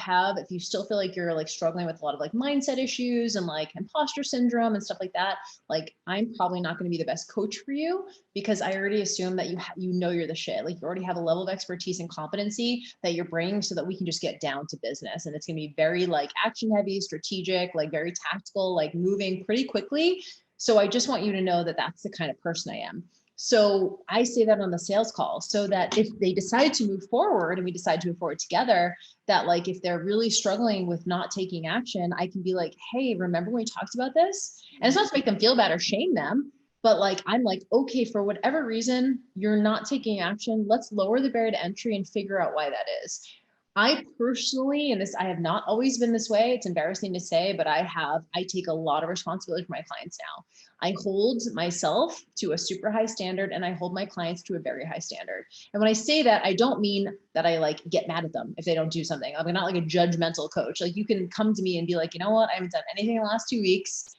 still feel like you're like struggling with a lot of like mindset issues and like imposter syndrome and stuff like that, like I'm probably not going to be the best coach for you, because I already assume that you're the shit. Like you already have a level of expertise and competency that you're bringing so that we can just get down to business. And it's going to be very like action heavy, strategic, like very tactical, like moving pretty quickly. So I just want you to know that that's the kind of person I am. So I say that on the sales call so that if they decide to move forward and we decide to move forward together, that like, if they're really struggling with not taking action, I can be like, hey, remember when we talked about this? And it's not to make them feel bad or shame them, but like, I'm like, okay, for whatever reason, you're not taking action. Let's lower the barrier to entry and figure out why that is. I personally, and I have not always been this way. It's embarrassing to say, but I take a lot of responsibility for my clients now. I hold myself to a super high standard and I hold my clients to a very high standard. And when I say that, I don't mean that I like get mad at them if they don't do something. I'm not like a judgmental coach. Like you can come to me and be like, you know what? I haven't done anything in the last 2 weeks.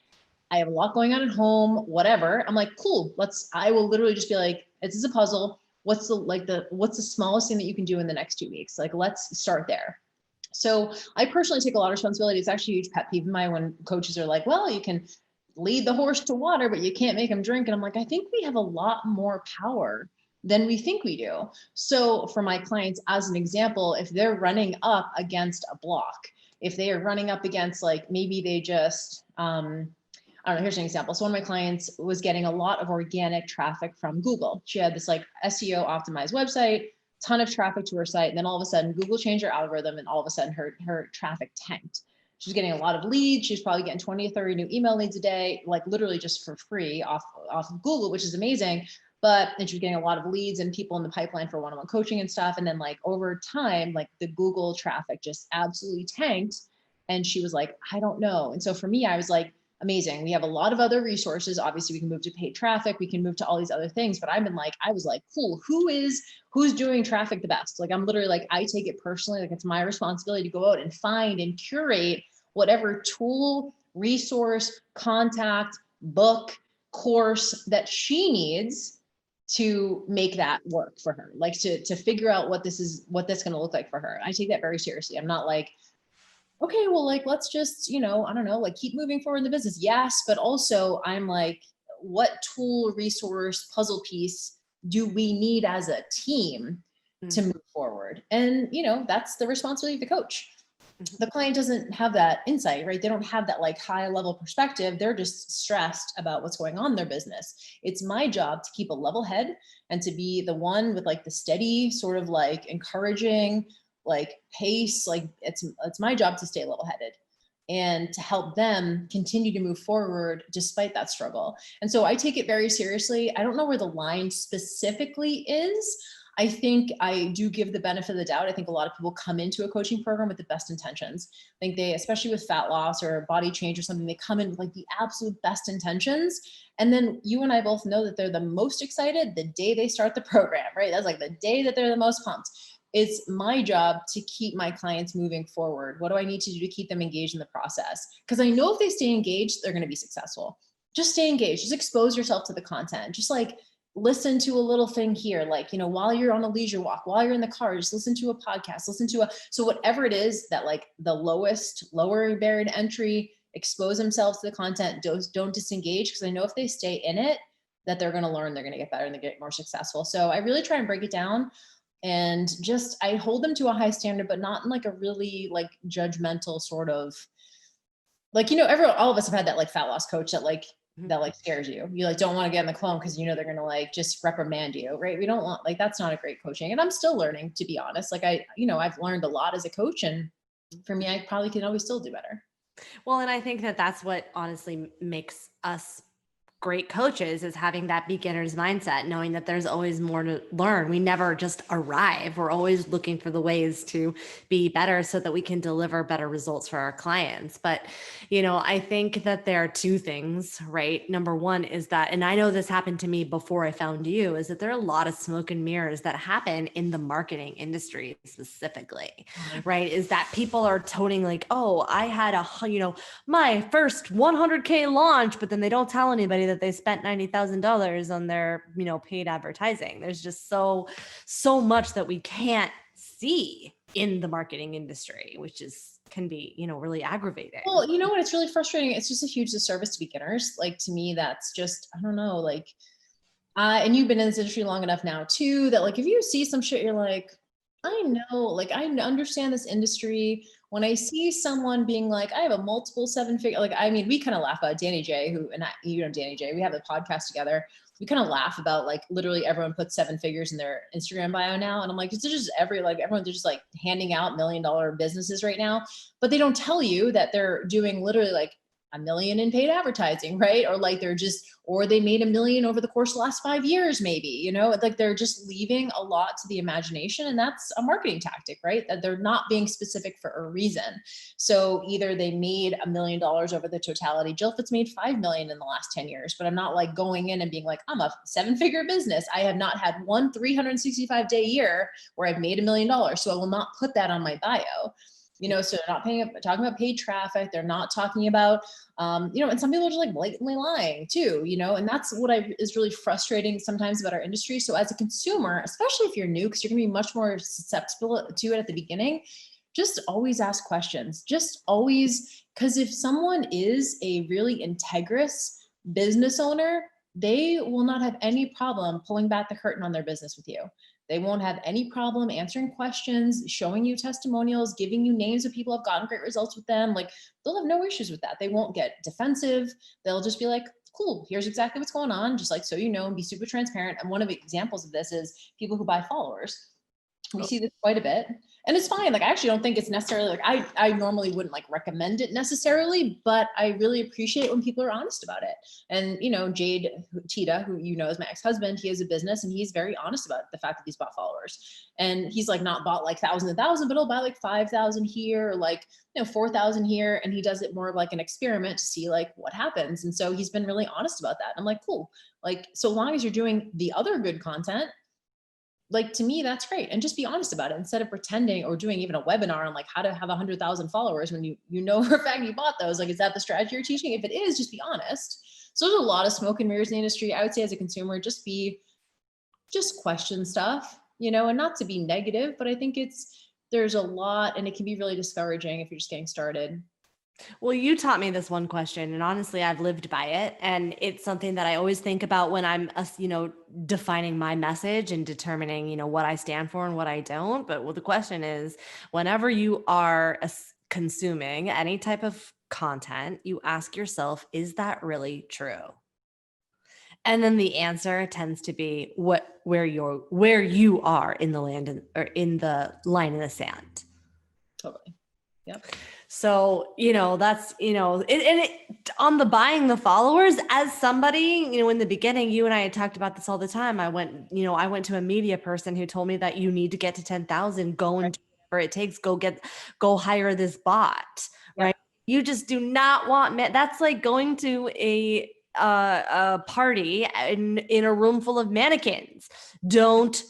I have a lot going on at home, whatever. I'm like, cool. I will literally just be like, this is a puzzle. What's the smallest thing that you can do in the next 2 weeks? Like, let's start there. So I personally take a lot of responsibility. It's actually a huge pet peeve of mine when coaches are like, well, you can lead the horse to water, but you can't make him drink. And I'm like, I think we have a lot more power than we think we do. So for my clients, as an example, if they're running up against a block, if they are running up against like, maybe they just, I don't know, here's an example. So one of my clients was getting a lot of organic traffic from Google. She had this like SEO optimized website, ton of traffic to her site. And then all of a sudden Google changed her algorithm and all of a sudden her traffic tanked. She's getting a lot of leads. She's probably getting 20 or 30 new email leads a day, like literally just for free off of Google, which is amazing. And she was getting a lot of leads and people in the pipeline for one-on-one coaching and stuff. And then like over time, like the Google traffic just absolutely tanked. And she was like, I don't know. And so for me, I was like, amazing. We have a lot of other resources. Obviously we can move to paid traffic. We can move to all these other things, but I was like, cool. Who's doing traffic the best? Like, I'm literally like, I take it personally. Like it's my responsibility to go out and find and curate whatever tool, resource, contact, book, course that she needs to make that work for her. Like to figure out what that's going to look like for her. I take that very seriously. I'm not like, okay, well, like, let's just, I don't know, like keep moving forward in the business. Yes. But also I'm like, what tool, resource, puzzle piece do we need as a team to move forward? And, that's the responsibility of the coach. The client doesn't have that insight, right? They don't have that like high level perspective. They're just stressed about what's going on in their business. It's my job to keep a level head and to be the one with like the steady sort of like encouraging, like pace. Like it's my job to stay level headed and to help them continue to move forward despite that struggle. And so I take it very seriously. I don't know where the line specifically is. I think I do give the benefit of the doubt. I think a lot of people come into a coaching program with the best intentions. I think they, especially with fat loss or body change or something, they come in with like the absolute best intentions. And then you and I both know that they're the most excited the day they start the program, right? That's like the day that they're the most pumped. It's my job to keep my clients moving forward. What do I need to do to keep them engaged in the process? Because I know if they stay engaged, they're going to be successful. Just stay engaged. Just expose yourself to the content. Just like listen to a little thing here, like, you know, while you're on a leisure walk, while you're in the car, just listen to a podcast, so whatever it is that like the lower barrier to entry, expose themselves to the content, don't disengage. Cause I know if they stay in it, that they're going to learn, they're going to get better and they get more successful. So I really try and break it down and just, I hold them to a high standard, but not in like a really like judgmental sort of like, you know, all of us have had that like fat loss coach that like scares you. You like don't want to get in the clone because you know they're gonna like just reprimand you, right? We don't want like that's not a great coaching. And I'm still learning, to be honest. Like I've learned a lot as a coach, and for me, I probably can always still do better. Well, and I think that that's what honestly makes us great coaches, is having that beginner's mindset, knowing that there's always more to learn. We never just arrive. We're always looking for the ways to be better so that we can deliver better results for our clients. But, I think that there are two things, right? Number one is that, and I know this happened to me before I found you, is that there are a lot of smoke and mirrors that happen in the marketing industry specifically, right? Is that people are toting like, oh, I had my first 100K launch, but then they don't tell anybody that they spent $90,000 on their, paid advertising. There's just so much that we can't see in the marketing industry, which can be, really aggravating. Well, you know what? It's really frustrating. It's just a huge disservice to beginners. Like to me, that's just, I don't know, like, and you've been in this industry long enough now too, that like, if you see some shit, you're like, I know, like, I understand this industry. When I see someone being like, I have a multiple seven figure, like, I mean, we kind of laugh about Danny J, Danny J, we have the podcast together. We kind of laugh about like literally everyone puts seven figures in their Instagram bio now. And I'm like, it's just everyone's just like handing out $1 million businesses right now, but they don't tell you that they're doing literally like $1 million in paid advertising, right? Or like or they made $1 million over the course of the last 5 years, maybe, like they're just leaving a lot to the imagination. And that's a marketing tactic, right? That they're not being specific for a reason. So either they made $1 million over the totality. Jill Fitz made 5 million in the last 10 years, but I'm not like going in and being like, I'm a 7-figure business. I have not had one 365-day year where I've made $1 million. So I will not put that on my bio. So they're not talking about paid traffic. They're not talking about, and some people are just like blatantly lying too, and that's what is really frustrating sometimes about our industry. So as a consumer, especially if you're new, because you're gonna be much more susceptible to it at the beginning, just always ask questions. Just always, because if someone is a really integrous business owner, they will not have any problem pulling back the curtain on their business with you. They won't have any problem answering questions, showing you testimonials, giving you names of people who have gotten great results with them. Like they'll have no issues with that. They won't get defensive. They'll just be like, cool, here's exactly what's going on. Just like, so, and be super transparent. And one of the examples of this is people who buy followers. We see this quite a bit, and it's fine. Like, I actually don't think it's necessarily like, I normally wouldn't like recommend it necessarily, but I really appreciate when people are honest about it. And, Jade Tita, who, is my ex-husband, he has a business and he's very honest about the fact that he's bought followers, and he's like not bought like thousands and thousands, but he'll buy like 5,000 here, or like, 4,000 here. And he does it more of like an experiment to see like what happens. And so he's been really honest about that. I'm like, cool. Like, so long as you're doing the other good content, like to me, that's great. And just be honest about it instead of pretending or doing even a webinar on like how to have 100,000 followers when you know for a fact you bought those. Like, is that the strategy you're teaching? If it is, just be honest. So there's a lot of smoke and mirrors in the industry. I would say as a consumer, just question stuff, and not to be negative, but I think there's a lot, and it can be really discouraging if you're just getting started. Well, you taught me this one question, and honestly, I've lived by it. And it's something that I always think about when I'm, defining my message and determining, what I stand for and what I don't. But the question is, whenever you are consuming any type of content, you ask yourself, is that really true? And then the answer tends to be where you are in the land or in the line in the sand. Totally. Yep. So, that's, on the buying the followers, as somebody, in the beginning, you and I had talked about this all the time. I went to a media person who told me that you need to get to 10,000, go and do whatever it takes, go hire this bot, Yep. right? You just do not want, that's like going to a party in a room full of mannequins. Don't,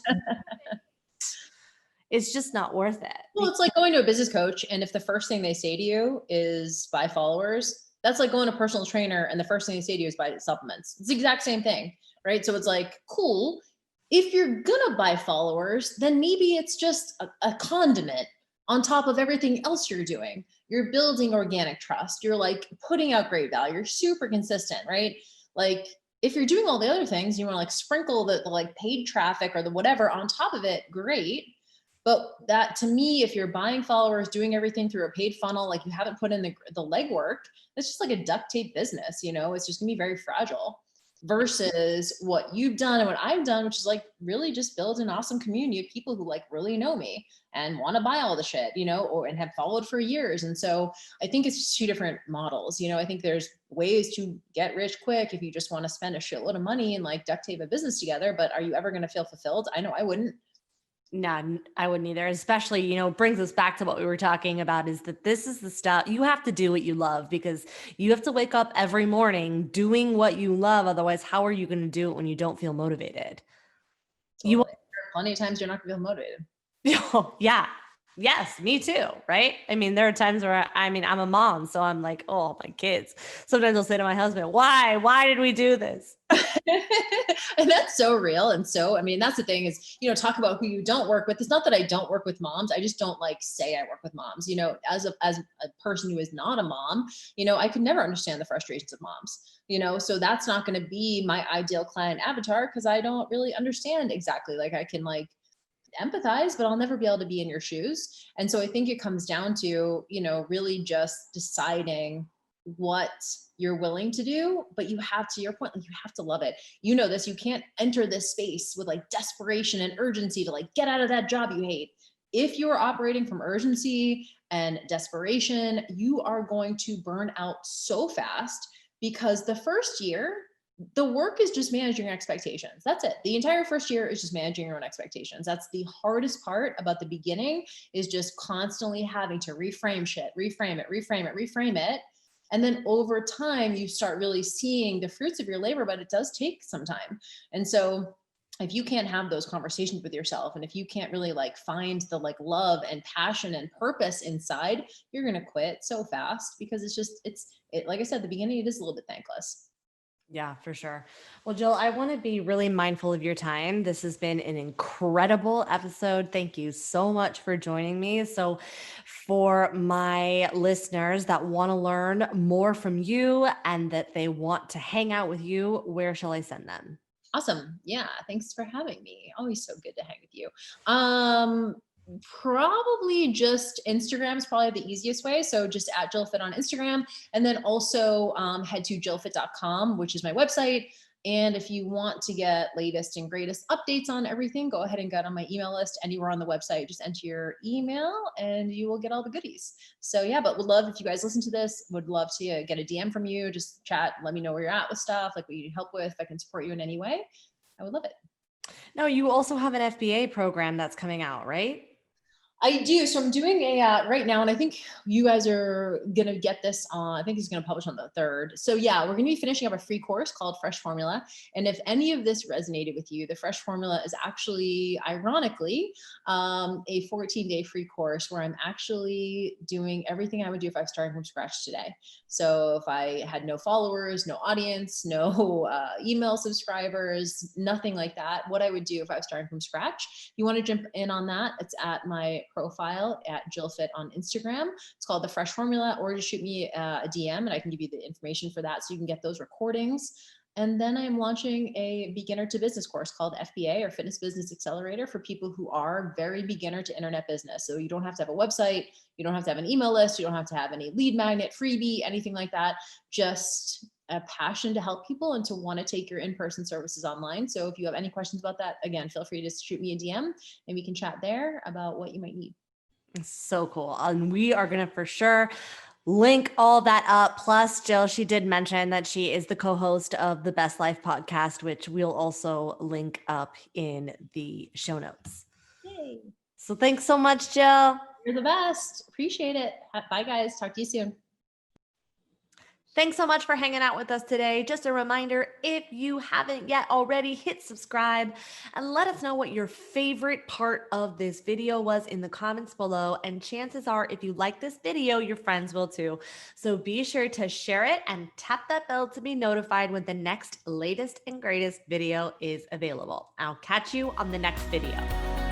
it's just not worth Well, it. it's like going to a business coach, and if the first thing they say to you is buy followers, that's like going to a personal trainer and the first thing they say to you is buy supplements. It's the exact same thing, right? So it's like, cool. If you're gonna buy followers, then maybe it's just a condiment on top of everything else you're doing. You're building organic trust. You're like putting out great value. You're super consistent, right? Like if you're doing all the other things, you want to like sprinkle the like paid traffic or the whatever on top of it, great. But that to me, if you're buying followers, doing everything through a paid funnel, like you haven't put in the legwork, it's just like a duct tape business, it's just gonna be very fragile versus what you've done and what I've done, which is like really just build an awesome community of people who like really know me and want to buy all the shit, and have followed for years. And so I think it's just two different models. I think there's ways to get rich quick if you just want to spend a shitload of money and like duct tape a business together. But are you ever going to feel fulfilled? I know I wouldn't. No, I wouldn't either. Especially, brings us back to what we were talking about is that this is the stuff you have to do what you love because you have to wake up every morning doing what you love. Otherwise, how are you going to do it when you don't feel motivated? Totally. There are plenty of times you're not going to feel motivated. Yeah. Yes, me too. Right. I mean, there are times where I'm a mom, so I'm like, oh, my kids. Sometimes I'll say to my husband, why did we do this? And that's so real. And so, I mean, that's the thing is, talk about who you don't work with. It's not that I don't work with moms. I just don't like say I work with moms, as a person who is not a mom, I could never understand the frustrations of moms, so that's not going to be my ideal client avatar because I don't really understand exactly. Like I can like empathize, but I'll never be able to be in your shoes. And so I think it comes down to, really just deciding what you're willing to do, but you have, to your point, like you have to love it. This, you can't enter this space with like desperation and urgency to like get out of that job you hate. If you're operating from urgency and desperation, you are going to burn out so fast because the first year the work is just managing your expectations. That's it. The entire first year is just managing your own expectations. That's the hardest part about the beginning, is just constantly having to reframe shit, reframe it. And then over time, you start really seeing the fruits of your labor, but it does take some time. And so if you can't have those conversations with yourself, and if you can't really like find the like love and passion and purpose inside, you're going to quit so fast because like I said, the beginning, it is a little bit thankless. Yeah, for sure. Well, Jill, I want to be really mindful of your time. This has been an incredible episode. Thank you so much for joining me. So, for my listeners that want to learn more from you and that they want to hang out with you, where shall I send them? Awesome. Yeah. Thanks for having me. Always so good to hang with you. Probably just Instagram is probably the easiest way. So just at JillFit on Instagram. And then also head to jillfit.com, which is my website. And if you want to get latest and greatest updates on everything, go ahead and get on my email list anywhere on the website. Just enter your email and you will get all the goodies. So yeah, but would love if you guys listen to this, would love to get a DM from you, just chat, let me know where you're at with stuff, like what you need help with, if I can support you in any way. I would love it. No, you also have an FBA program that's coming out, right? I do. So I'm doing a right now, and I think you guys are gonna get this on. I think he's gonna publish on the 3rd. So yeah, we're gonna be finishing up a free course called Fresh Formula. And if any of this resonated with you, the Fresh Formula is actually, ironically, a 14-day free course where I'm actually doing everything I would do if I was starting from scratch today. So if I had no followers, no audience, no email subscribers, nothing like that, what I would do if I was starting from scratch. If you want to jump in on that, it's at my profile at JillFit on Instagram. It's called the Fresh Formula, or just shoot me a DM and I can give you the information for that so you can get those recordings. And then I'm launching a beginner to business course called FBA, or Fitness Business Accelerator, for people who are very beginner to internet business. So you don't have to have a website, you don't have to have an email list, you don't have to have any lead magnet, freebie, anything like that. Just a passion to help people and to want to take your in-person services online. So if you have any questions about that, again, feel free to shoot me a DM and we can chat there about what you might need. So cool. And we are going to for sure link all that up. Plus, Jill, she did mention that she is the co-host of the Best Life podcast, which we'll also link up in the show notes. Yay. So thanks so much, Jill. You're the best. Appreciate it. Bye, guys. Talk to you soon. Thanks so much for hanging out with us today. Just a reminder, if you haven't yet already, hit subscribe and let us know what your favorite part of this video was in the comments below. And chances are, if you like this video, your friends will too. So be sure to share it and tap that bell to be notified when the next latest and greatest video is available. I'll catch you on the next video.